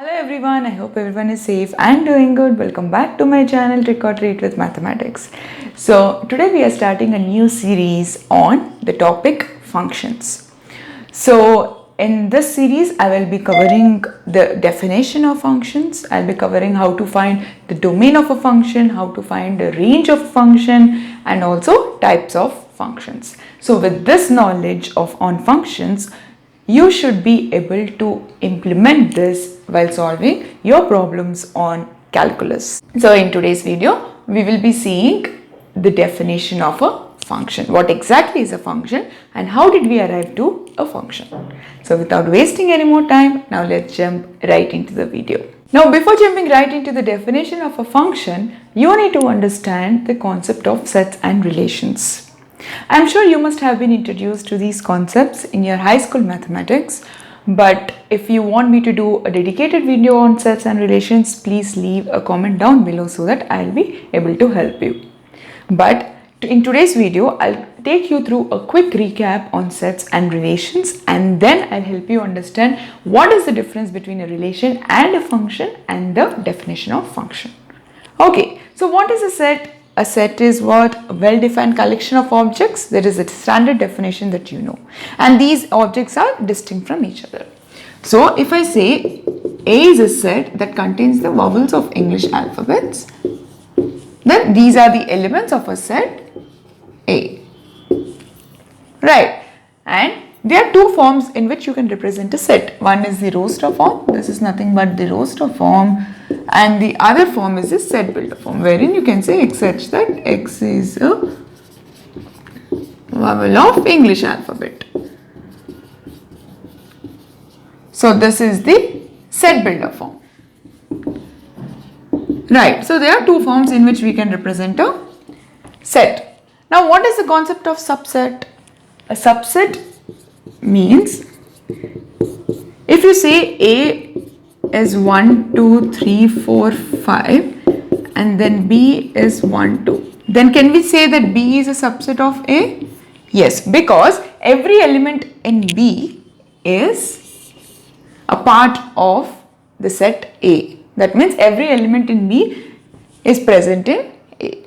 Hello everyone, I hope everyone is safe and doing good. Welcome back to my channel Trick or Treat with Mathematics. So today we are starting a new series on the topic functions. So in this series I will be covering the definition of functions. I'll be covering how to find the domain of a function, how to find the range of a function, and also types of functions. So with this knowledge on functions, you should be able to implement this while solving your problems on calculus. So in today's video, we will be seeing the definition of a function. What exactly is a function and how did we arrive to a function? So without wasting any more time, now let's jump right into the video. Now before jumping right into the definition of a function, you need to understand the concept of sets and relations. I'm sure you must have been introduced to these concepts in your high school mathematics, but if you want me to do a dedicated video on sets and relations, please leave a comment down below so that I'll be able to help you. But in today's video, I'll take you through a quick recap on sets and relations, and then I'll help you understand what is the difference between a relation and a function and the definition of function. Okay, so what is a set? A set is what? A well-defined collection of objects. There is a standard definition that you know. And these objects are distinct from each other. So if I say A is a set that contains the vowels of English alphabets, then these are the elements of a set A. Right. And there are two forms in which you can represent a set. One is the roster form. This is nothing but the roster form. And the other form is the set builder form, wherein you can say x such that x is a vowel of English alphabet. So this is the set builder form. Right. So there are two forms in which we can represent a set. Now what is the concept of subset? A subset means if you say A is 1, 2, 3, 4, 5 and then B is 1, 2. Then can we say that B is a subset of A? Yes, because every element in B is a part of the set A. That means every element in B is present in A.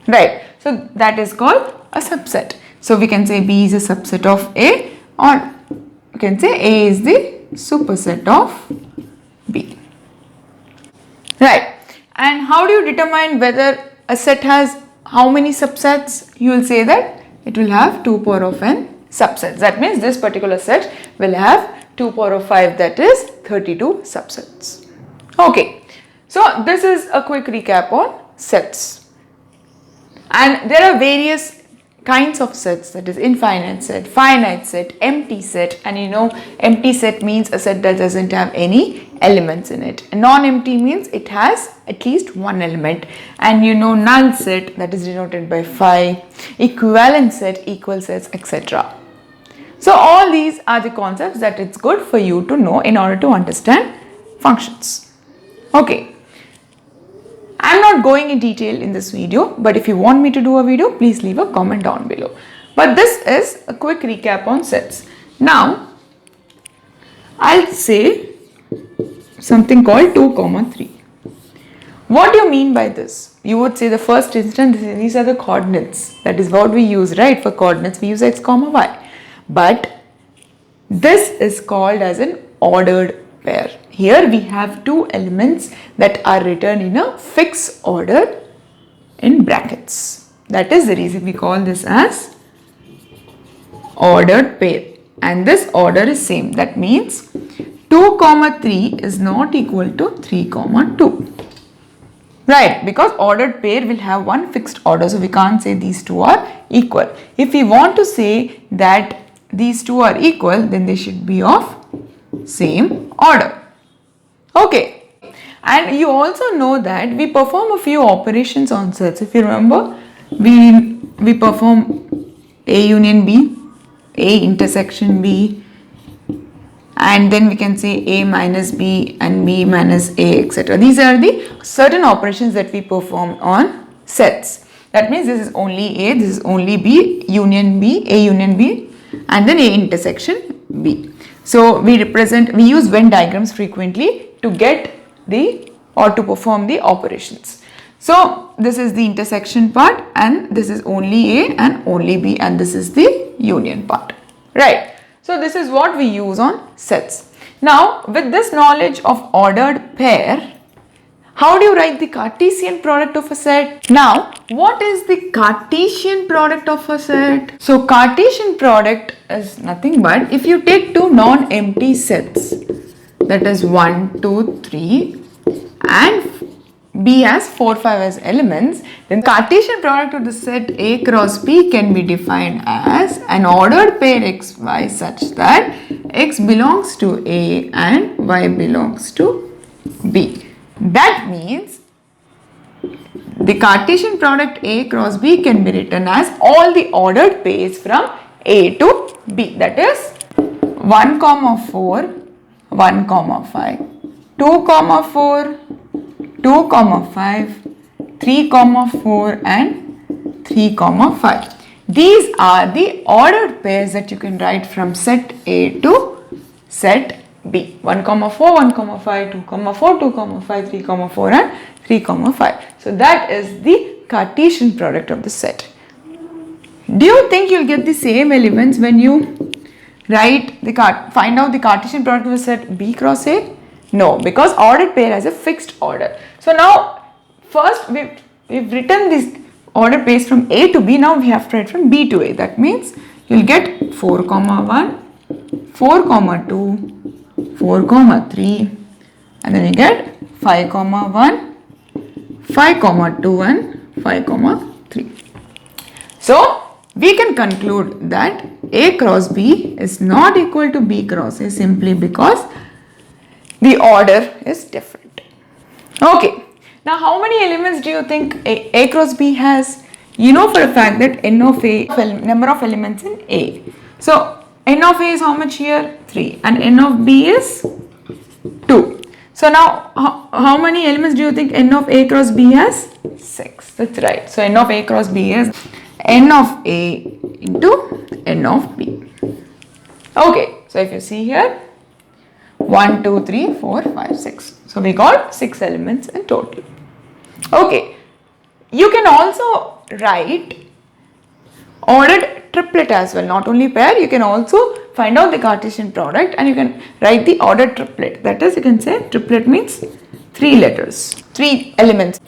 Right. So that is called a subset. So we can say B is a subset of A, or you can say A is the superset of B. Right. And how do you determine whether a set has how many subsets? You will say that it will have 2 power of n subsets. That means this particular set will have 2 power of 5, that is 32 subsets. Okay. So this is a quick recap on sets. And there are various kinds of sets, that is infinite set, finite set, empty set, and you know empty set means a set that doesn't have any elements in it. Non-empty means it has at least one element, and you know null set, that is denoted by phi, equivalent set, equal sets, etc. So all these are the concepts that it's good for you to know in order to understand functions. Okay. I'm not going in detail in this video, but if you want me to do a video, please leave a comment down below. But this is a quick recap on sets. Now, I'll say something called 2, 3. What do you mean by this? You would say the first instance, these are the coordinates. That is what we use, right? For coordinates, we use x, y. But this is called as an ordered pair. Here we have two elements that are written in a fixed order in brackets. That is the reason we call this as ordered pair. And this order is same. That means 2, 3 is not equal to 3, 2. Right, because ordered pair will have one fixed order. So we can't say these two are equal. If we want to say that these two are equal, then they should be of same order. Okay, and you also know that we perform a few operations on sets. If you remember, we perform A union B, A intersection B, and then we can say A minus B and B minus A, etc. These are the certain operations that we perform on sets. That means this is only A, this is only B, union B, A union B, and then A intersection B. So we use Venn diagrams frequently to get the or to perform the operations. So this is the intersection part, and this is only A and only B, and this is the union part, right? So this is what we use on sets. Now with this knowledge of ordered pair, how do you write the Cartesian product of a set? Now, what is the Cartesian product of a set? So Cartesian product is nothing but if you take two non-empty sets, that is 1, 2, 3 and B has 4, 5 as elements, then Cartesian product of the set A cross B can be defined as an ordered pair XY such that X belongs to A and Y belongs to B. That means the Cartesian product A cross B can be written as all the ordered pairs from A to B, that is 1, 4, 1, 5, 2, 4, 2, 5, 3, 4 and 3, 5. These are the ordered pairs that you can write from set A to set B. 1, 4, 1, 5, 2, 4, 2, 5, 3, 4 and 3, 5. So that is the Cartesian product of the set. Do you think you'll get the same elements when you write the find out the Cartesian product of the set B cross A? No, because ordered pair has a fixed order. So now first we've written this ordered pairs from A to B. Now we have to write from B to A. That means you'll get 4, 1, 4, 2, 4, 3 and then you get 5, 1, 5, 2 and 5, 3. So we can conclude that A cross B is not equal to B cross A simply because the order is different. Okay, now how many elements do you think A cross B has? You know for a fact that n of A, number of elements in A. So n of A is how much here? 3 and n of B is 2. So now how many elements do you think n of A cross B has? 6. That's right. So n of A cross B is n of A into n of B. Okay, so if you see here 1, 2, 3, 4, 5, 6. So we got 6 elements in total. Okay, you can also write ordered triplet as well, not only pair. You can also find out the Cartesian product and you can write the ordered triplet. That is, you can say triplet means 3 letters, 3 elements.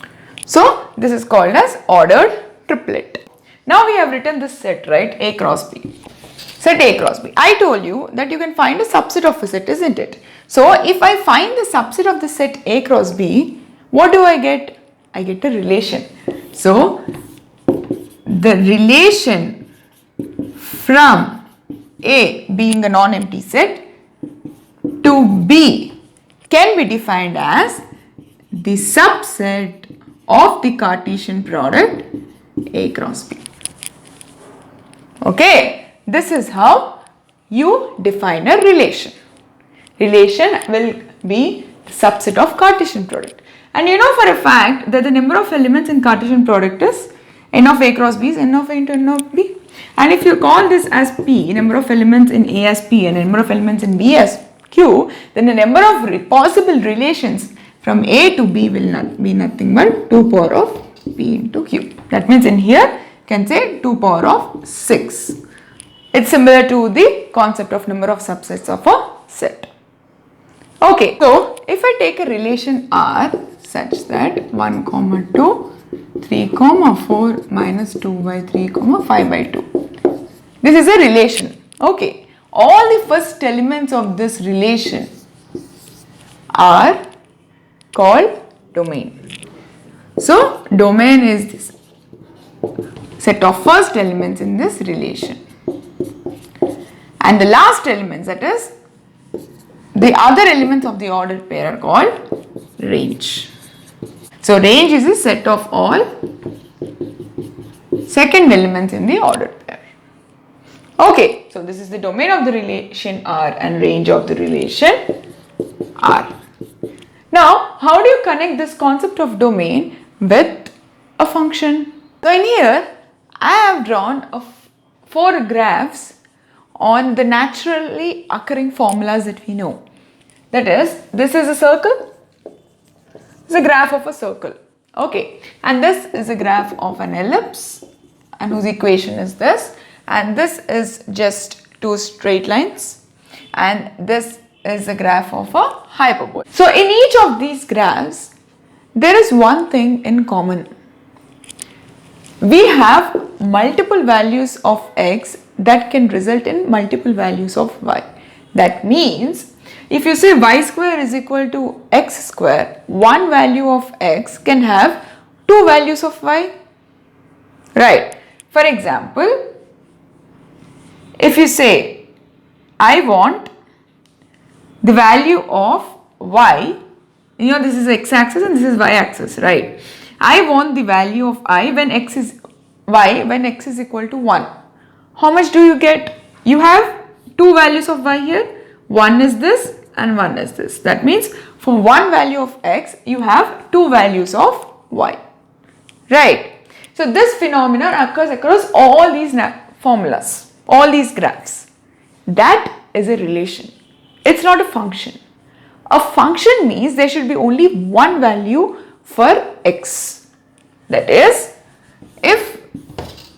So this is called as ordered triplet. Now we have written this set, right? A cross B. Set A cross B. I told you that you can find a subset of a set, isn't it? So if I find the subset of the set A cross B, what do I get? I get a relation. So the relation from A being a non-empty set to B can be defined as the subset of the Cartesian product A cross B. Okay. This is how you define a relation. Relation will be the subset of Cartesian product. And you know for a fact that the number of elements in Cartesian product is n of A cross B is n of A into n of B. And if you call this as P, number of elements in A as P and number of elements in B as Q, then the number of possible relations from A to B will not be nothing but 2 power of P into Q. That means in here you can say 2 power of 6. It's similar to the concept of number of subsets of a set. Okay, so if I take a relation R such that 1, 2, 3, 4 minus 2 by 3, 5 by 2. This is a relation. Okay, all the first elements of this relation are called domain. So domain is this set of first elements in this relation. And the last elements, that is the other elements of the ordered pair, are called range. So range is a set of all second elements in the ordered pair. Okay, so this is the domain of the relation R and range of the relation R. Now, how do you connect this concept of domain with a function? So in here, I have drawn 4 graphs on the naturally occurring formulas that we know. That is, this is a circle. It's a graph of a circle. Okay, and this is a graph of an ellipse, and whose equation is this, and this is just two straight lines, and this is a graph of a hyperbola. So in each of these graphs, there is one thing in common. We have multiple values of x that can result in multiple values of y. That means, if you say y square is equal to x square, one value of x can have two values of y. Right. For example, if you say, I want the value of y, this is x-axis and this is y-axis, right? I want the value of I when x is y when x is equal to 1. How much do you get? You have two values of y here. One is this and one is this. That means for one value of x, you have two values of y. Right. So this phenomenon occurs across all these formulas, all these graphs. That is a relation. It's not a function. A function means there should be only one value for x. That is, if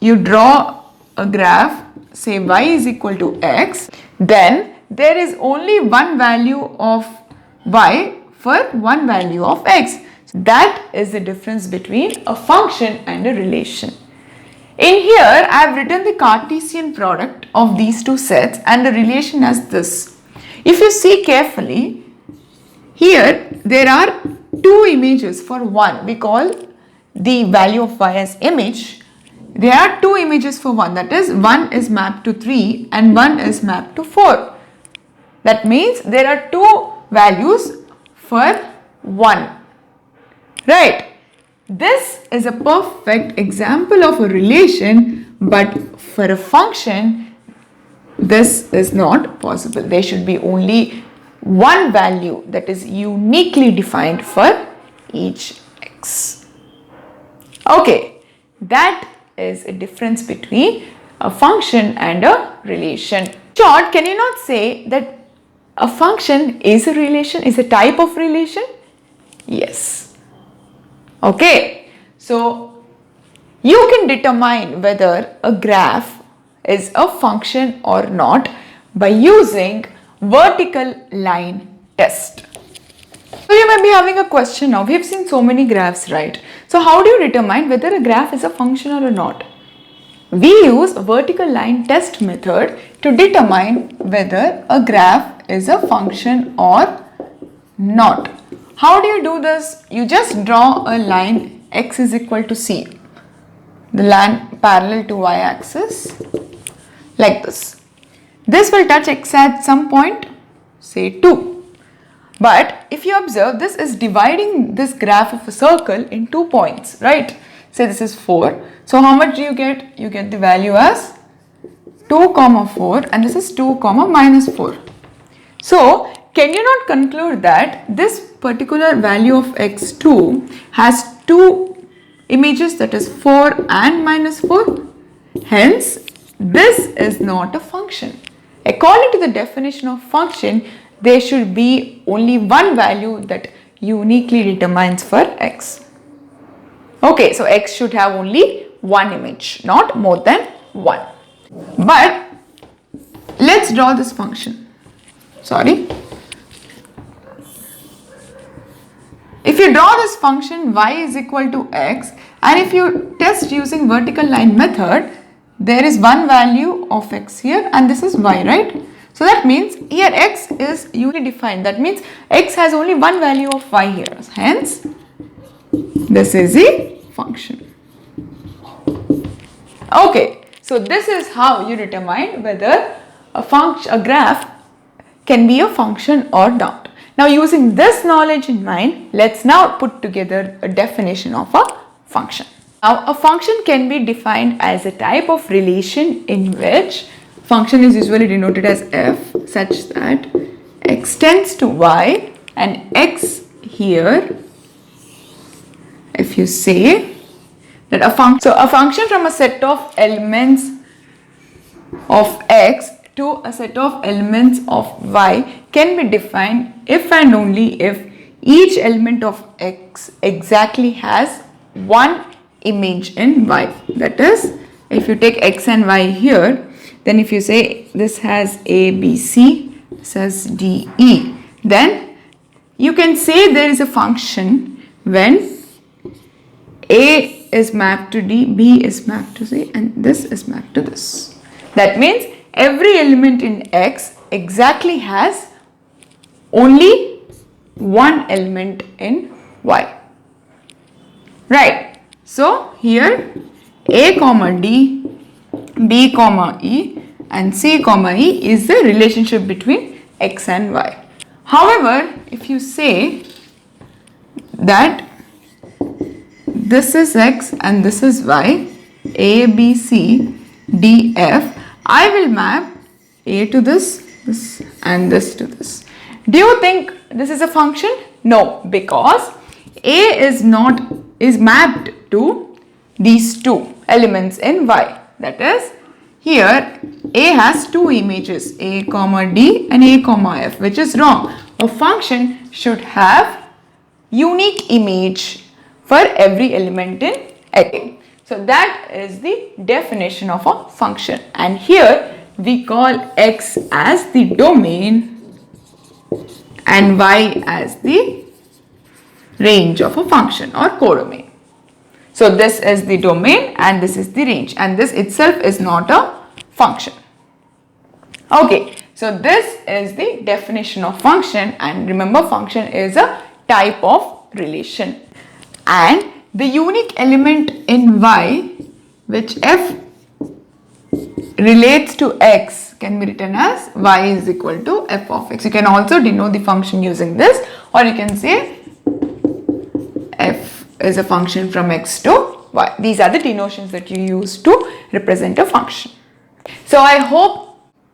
you draw a graph, say y is equal to x, then there is only one value of y for one value of x. That is the difference between a function and a relation. In here, I have written the Cartesian product of these two sets and the relation as this. If you see carefully, here there are two images for one. We call the value of y as image. There are two images for one. That is, one is mapped to 3 and one is mapped to 4. That means there are two values for 1. Right. This is a perfect example of a relation, but for a function, this is not possible. There should be only one value that is uniquely defined for each x. Okay, that is a difference between a function and a relation. In short, can you not say that a function is a relation, is a type of relation? Yes. Okay, so you can determine whether a graph is a function or not by using vertical line test. So you may be having a question now. We have seen so many graphs, right? So how do you determine whether a graph is a function or not? We use a vertical line test method to determine whether a graph is a function or not. How do you do this? You just draw a line x is equal to c, the line parallel to y-axis, like this. This will touch x at some point, say 2. But if you observe, this is dividing this graph of a circle in 2 points, right? Say this is 4. So how much do you get? You get the value as 2, 4 and this is 2, minus 4. So can you not conclude that this particular value of x2 has two images, that is 4 and minus 4? Hence, this is not a function. According to the definition of function, there should be only one value that uniquely determines for x. Okay, so x should have only one image, not more than one. But let's draw this function. Sorry. If you draw this function y is equal to x, and if you test using vertical line method, there is one value of x here and this is y, right? So that means here x is uniquely defined. That means x has only one value of y here. Hence, this is a function. Okay, so this is how you determine whether a graph can be a function or not. Now using this knowledge in mind, let's now put together a definition of a function. Now a function can be defined as a type of relation in which function is usually denoted as f, such that x tends to y and x here, if you say that a function from a set of elements of x to a set of elements of y can be defined if and only if each element of x exactly has one image in y. That is, if you take x and y here, then if you say this has a, b, c, this has d, e, then you can say there is a function when a is mapped to d, b is mapped to c, and this is mapped to this. That means every element in x exactly has only one element in y. Right. So here a comma d, b comma e, and c comma e is the relationship between x and y. However, if you say that this is x and this is y, a, b, c, d, f, I will map a to this and this to this. Do you think this is a function? No, because a is mapped to these two elements in y. That is, here a has two images, a comma d and a comma f, which is wrong. A function should have unique image for every element in x. So that is the definition of a function, and here we call x as the domain and y as the range of a function or codomain. So this is the domain and this is the range, and this itself is not a function. Okay, so this is the definition of function, and remember, function is a type of relation. And the unique element in y which f relates to x can be written as y is equal to f of x. You can also denote the function using this, or you can say f is a function from x to y. These are the denotions that you use to represent a function. So I hope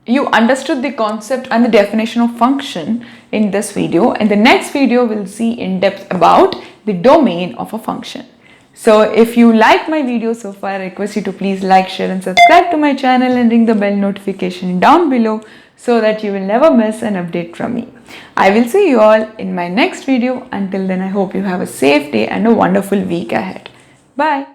you understood the concept and the definition of function in this video. In the next video, we'll see in depth about the domain of a function. So if you like my video so far, I request you to please like, share and subscribe to my channel and ring the bell notification down below so that you will never miss an update from me. I will see you all in my next video. Until then, I hope you have a safe day and a wonderful week ahead. Bye.